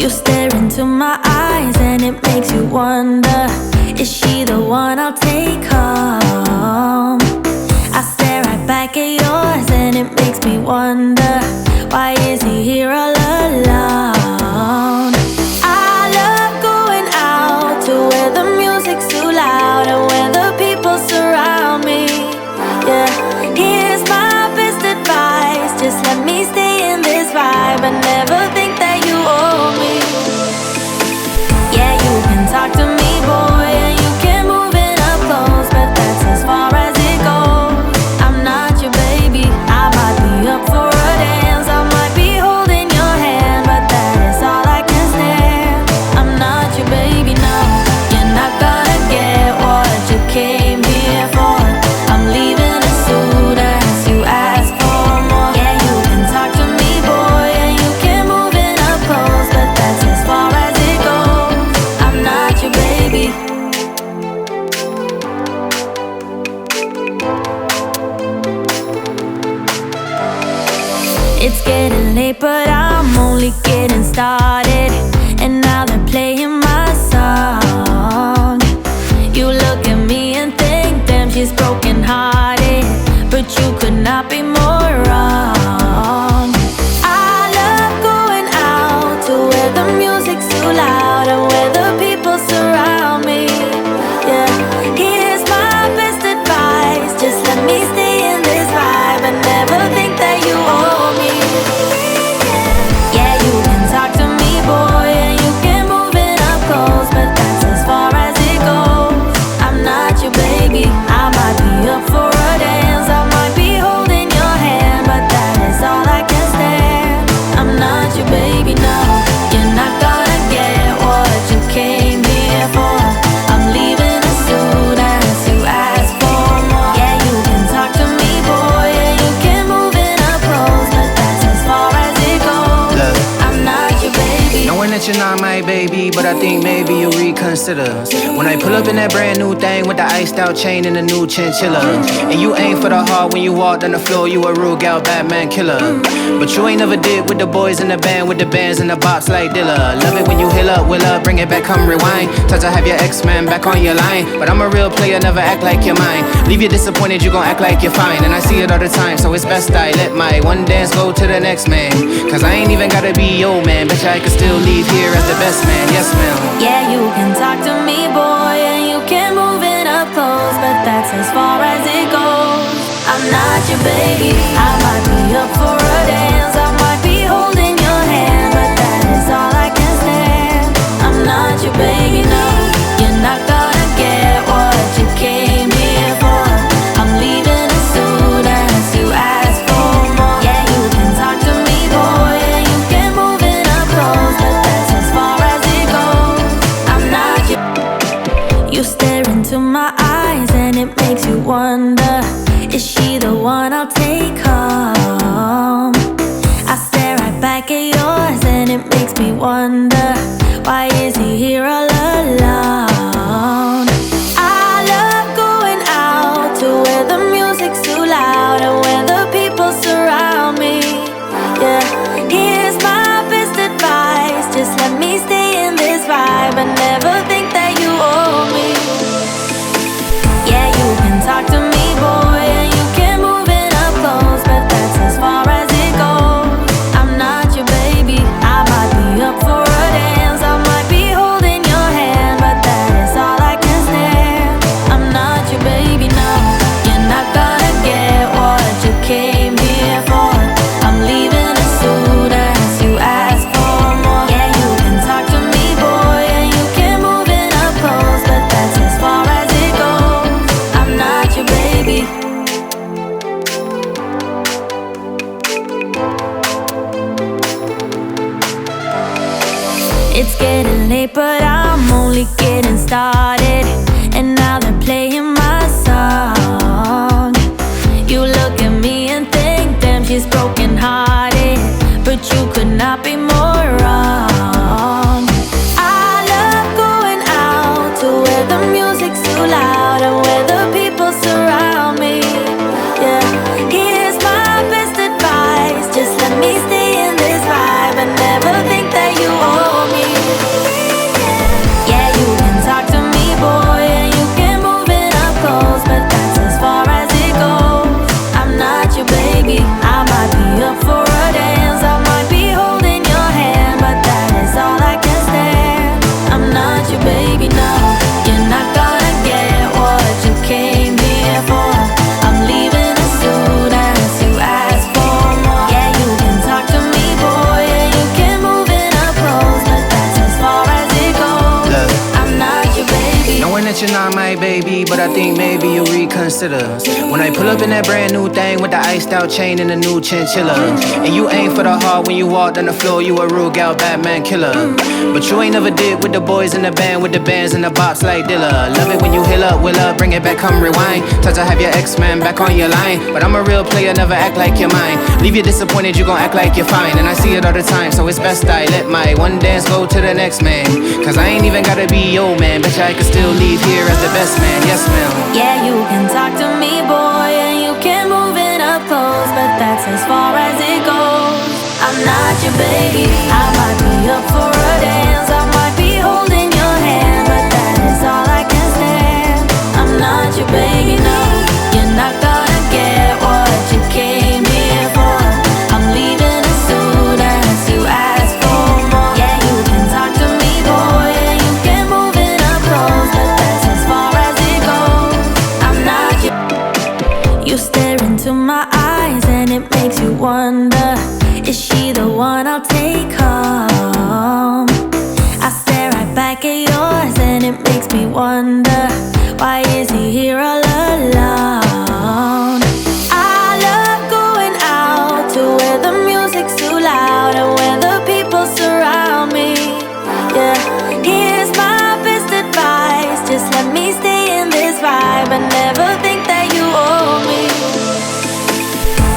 You stare into my eyes and it makes you wonder, is she the one I'll take home? I stare right back at yours and it makes me wonder, why is he here all alone? I love going out to where the music's too loud and where the people surround me. Yeah, here's my best advice, just let me stay in this vibe and never think that you owe me. Yeah, you can talk to me, boy, and you can move it up close, but that's as far as it goes. I'm not your baby, I might be up for a dance, I might be holding your hand, but that is all I can stand. I'm not your baby, no, you're not gonna get what you came here for. I'm leaving as soon as you ask for more. Yeah, you can talk to me, boy, and you can move it up close, but that's as far as it goes. I'm not your baby. It's getting late, but I'm only getting started, and now they're playing my song. You look at me and think, damn, she's broken hearted, but you could not be more wrong. I love going out to where the music's too loud and where the people surround me. Yeah, here's my best advice, just let me stay in this vibe and never think that you owe me. Yeah, you can talk to me, boy, and you can move it up close, but that's as far as it goes. I'm not your baby, I might be up for a dance, I might be holding your hand, but that is all I can stand. I'm not your baby, no, you're not gonna get what you came here for. I'm leaving as soon as you ask for more. Yeah, you can talk to me, boy, and you can move it up close, but that's as far as it goes. Look, I'm not your baby. knowing that you're not my baby, but I think maybe you'll reconsider when I pull up in that brand new thing with the iced out chain and the new chinchilla. And you aim for the heart when you walked on the floor, you a real gal Batman killer. But you ain't never did with the boys in the band, with the bands and the bops like Dilla. Love it when you hill up, will up, bring it back, come rewind. Touch to have your ex-man back on your line, but I'm a real player, never act like you're mine. Leave you disappointed, you gon' act like you're fine, and I see it all the time, so it's best I let my one dance go to the next man. Cause I ain't even gotta be your man, bitch, I can still leave here as the best man, yes ma'am. Yeah, you can talk to me, boy, and you can move it up close, but that's as far as it goes. I'm not your baby, I might be up for a dance, I might be holding your hand, but that is all I can stand. I'm not your baby, no, you're not gonna get what you came here for. I'm leaving as soon as you ask for more. Yeah, you can talk to me, boy, and you can move it up close, but that's as far as it goes. I'm not your... You stare into my eyes and it makes you wonder, is she the one I'll take home? I stare right back at yours and it makes me wonder, why is he here all alone? I love going out to where the music's too loud and where the people surround me. Yeah, here's my best advice, just let me stay in this vibe and never think that you owe me. Yeah, you can talk to me, boy, and you can move it up close, but that's as far as it goes. I'm not your baby, I might be up for a dance, I might be holding your hand, but that is all I can stand. I'm not your baby, no, you're not gonna get what you came here for. I'm leaving as soon as you ask for more. Yeah, you can talk to me, boy, and you can move it up close, but that's as far as it goes. I'm not your baby. It's getting late, but I'm only getting started, and now they're playing my song. You look at me and think, damn, she's broken hearted, but you could not be more wrong. I love going out to where the music's too loud and where the people surround me. Yeah, here's my best advice, just let me stay in this vibe and never think that you owe me. baby, but I think maybe you'll reconsider. When I pull up in that brand new thing with the iced out chain and the new chinchilla. And you aim for the heart when you walked on the floor, you a rude gal, Batman killer. But you ain't never did with the boys in the band, with the bands and the bops like Dilla. Love it when you hill up, will up, bring it back, come rewind. Touch to have your ex-man back on your line. But I'm a real player, never act like you're mine. Leave you disappointed, you gon' act like you're fine. And I see it all the time, so it's best I let my one dance go to the next man. Cause I ain't even gotta be your man, bet I can still leave here as the best man, yes ma'am. Yeah, you can talk to me, boy, and you can move it up close, but that's as far as it goes. I'm not your baby, I might be up for a dance, I might be holding your hand, but that is all I can stand. I'm not your baby, no, you're not gonna get what you came here for. I'm leaving as soon as you ask for more. Yeah, you can talk to me, boy, and you can move it up close, but that's as far as it goes. I'm not your... You stare into my eyes and it makes you wonder, is she the one I'll take home? I stare right back at yours and it makes me wonder, why is he here all alone? I love going out to where the music's too loud and where the people surround me. Yeah, here's my best advice, just let me stay in this vibe and never think that you owe me.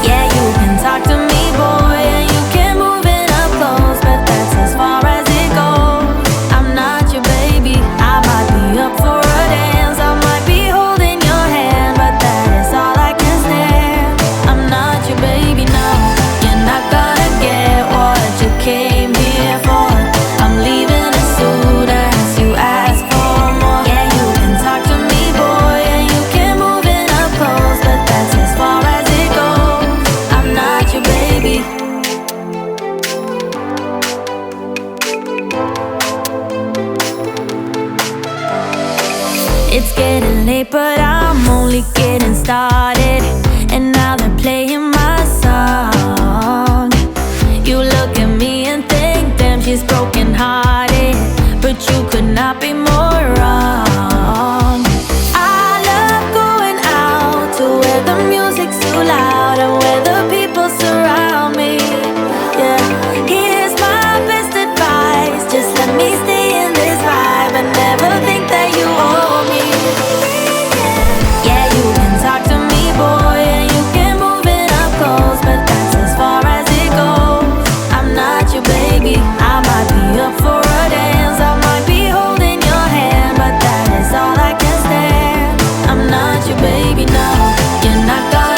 Yeah, you can talk to me, boy, and you can move it up close, but that's as far as it goes. I'm not your baby, I might be up for a dance, I might be holding your hand, but that is all I can stand. I'm not your baby, no, you're not gonna get what you came here for. I'm leaving as soon as you ask for more. Yeah, you can talk to me, boy, and you can move it up close, but that's as far as it goes. I'm not your baby. It's getting late, but I'm only getting started, and now they're playing my song. You look at me and think, damn, she's broken hearted, but you could not